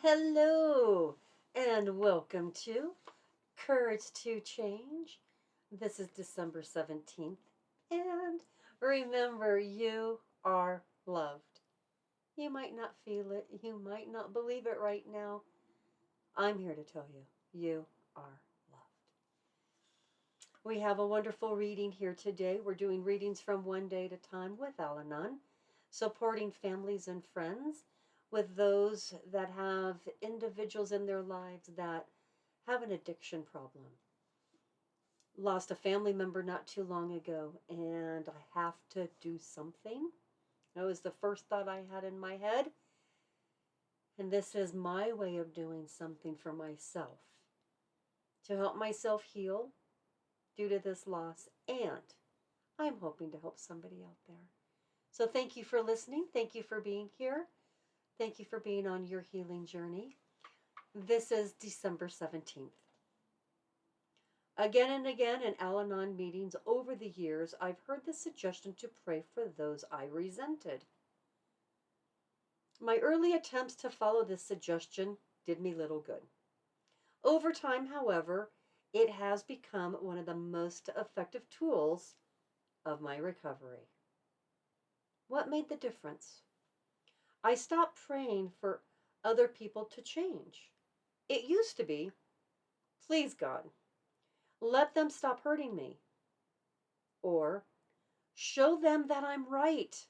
Hello, and welcome to Courage to Change. This is December 17th, and remember, you are loved. You might not feel it, you might not believe it right now. I'm here to tell you, you are loved. We have a wonderful reading here today. We're doing readings from One Day at a Time with Al-Anon, supporting families and friends with those that have individuals in their lives that have an addiction problem. Lost a family member not too long ago, and I have to do something. That was the first thought I had in my head. And this is my way of doing something for myself to help myself heal due to this loss, and I'm hoping to help somebody out there. So thank you for listening. Thank you for being here. Thank you for being on your healing journey. This is December 17th. Again and again in Al-Anon meetings over the years, I've heard the suggestion to pray for those I resented. My early attempts to follow this suggestion did me little good. Over time, however, it has become one of the most effective tools of my recovery. What made the difference? I stopped praying for other people to change. It used to be, please God, let them stop hurting me. Or, show them that I'm right.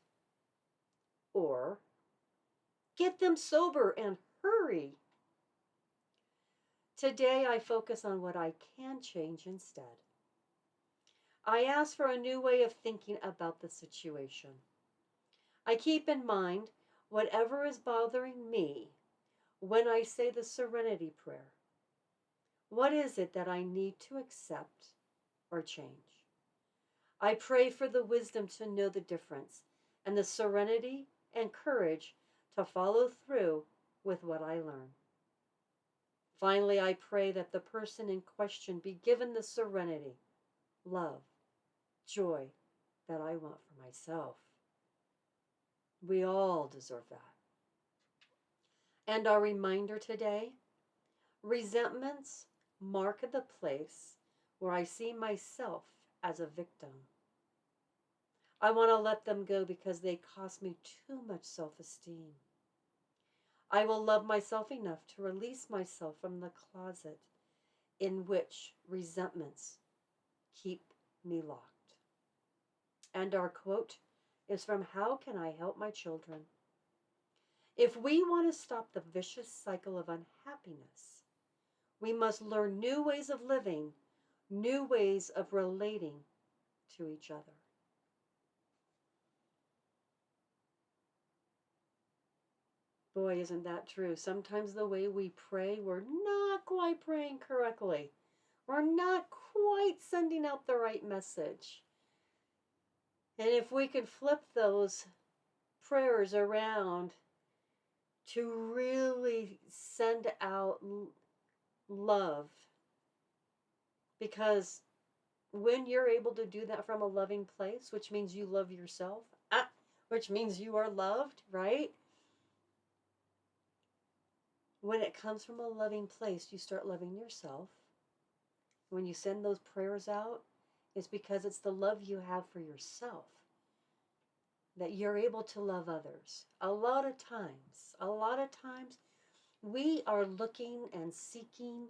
Or, get them sober and hurry. Today I focus on what I can change instead. I ask for a new way of thinking about the situation. I keep in mind whatever is bothering me when I say the serenity prayer. What is it that I need to accept or change? I pray for the wisdom to know the difference and the serenity and courage to follow through with what I learn. Finally, I pray that the person in question be given the serenity, love, joy that I want for myself. We all deserve that. And our reminder today, resentments mark the place where I see myself as a victim. I want to let them go because they cost me too much self-esteem. I will love myself enough to release myself from the closet in which resentments keep me locked. And our quote is from How Can I Help My Children? If we want to stop the vicious cycle of unhappiness, we must learn new ways of living, new ways of relating to each other. Boy, isn't that true? Sometimes the way we pray, we're not quite praying correctly. We're not quite sending out the right message. And if we could flip those prayers around to really send out love, because when you're able to do that from a loving place, which means you love yourself, which means you are loved, right? When it comes from a loving place, you start loving yourself. When you send those prayers out, it's because it's the love you have for yourself that you're able to love others. A lot of times, we are looking and seeking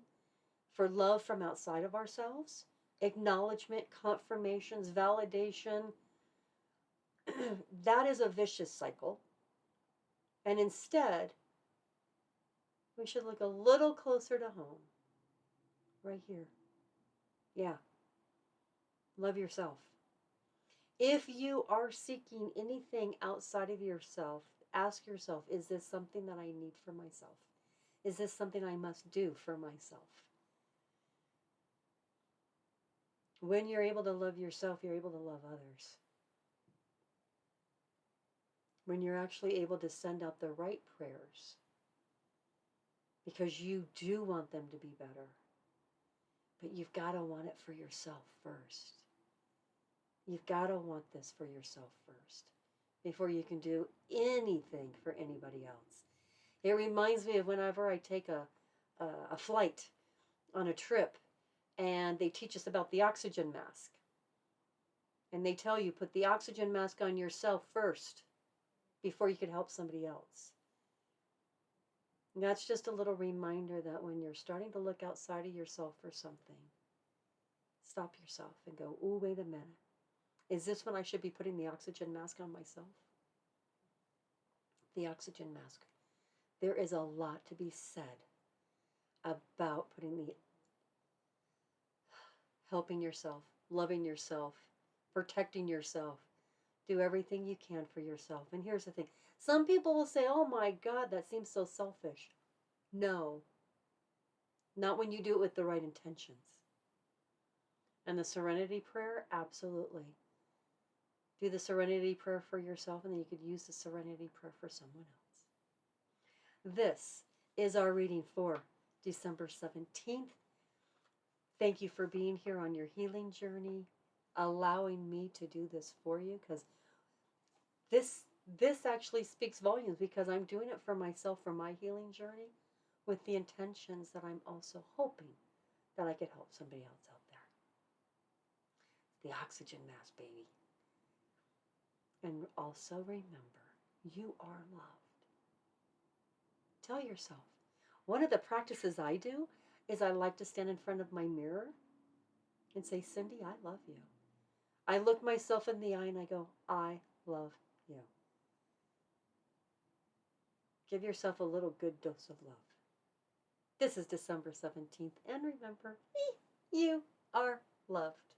for love from outside of ourselves, acknowledgement, confirmations, validation. That is a vicious cycle. And instead, we should look a little closer to home. Right here. Yeah. Love yourself. If you are seeking anything outside of yourself, ask yourself, is this something that I need for myself? Is this something I must do for myself? When you're able to love yourself, you're able to love others. When you're actually able to send out the right prayers, because you do want them to be better, but you've got to want it for yourself first. You've got to want this for yourself first before you can do anything for anybody else. It reminds me of whenever I take a flight on a trip and they teach us about the oxygen mask. And they tell you put the oxygen mask on yourself first before you can help somebody else. And that's just a little reminder that when you're starting to look outside of yourself for something, stop yourself and go, ooh, wait a minute. Is this when I should be putting the oxygen mask on myself? The oxygen mask. There is a lot to be said about putting the helping yourself, loving yourself, protecting yourself. Do everything you can for yourself. And here's the thing. Some people will say, oh my God, that seems so selfish. No, not when you do it with the right intentions. And the serenity prayer, absolutely. Do the serenity prayer for yourself, and then you could use the serenity prayer for someone else. This is our reading for December 17th. Thank you for being here on your healing journey, allowing me to do this for you, because this actually speaks volumes, because I'm doing it for myself, for my healing journey, with the intentions that I'm also hoping that I could help somebody else out there. The oxygen mask, baby. And also remember, you are loved. Tell yourself. One of the practices I do is I like to stand in front of my mirror and say, Cindy, I love you. I look myself in the eye and I go, I love you. Give yourself a little good dose of love. This is December 17th. And remember, you are loved.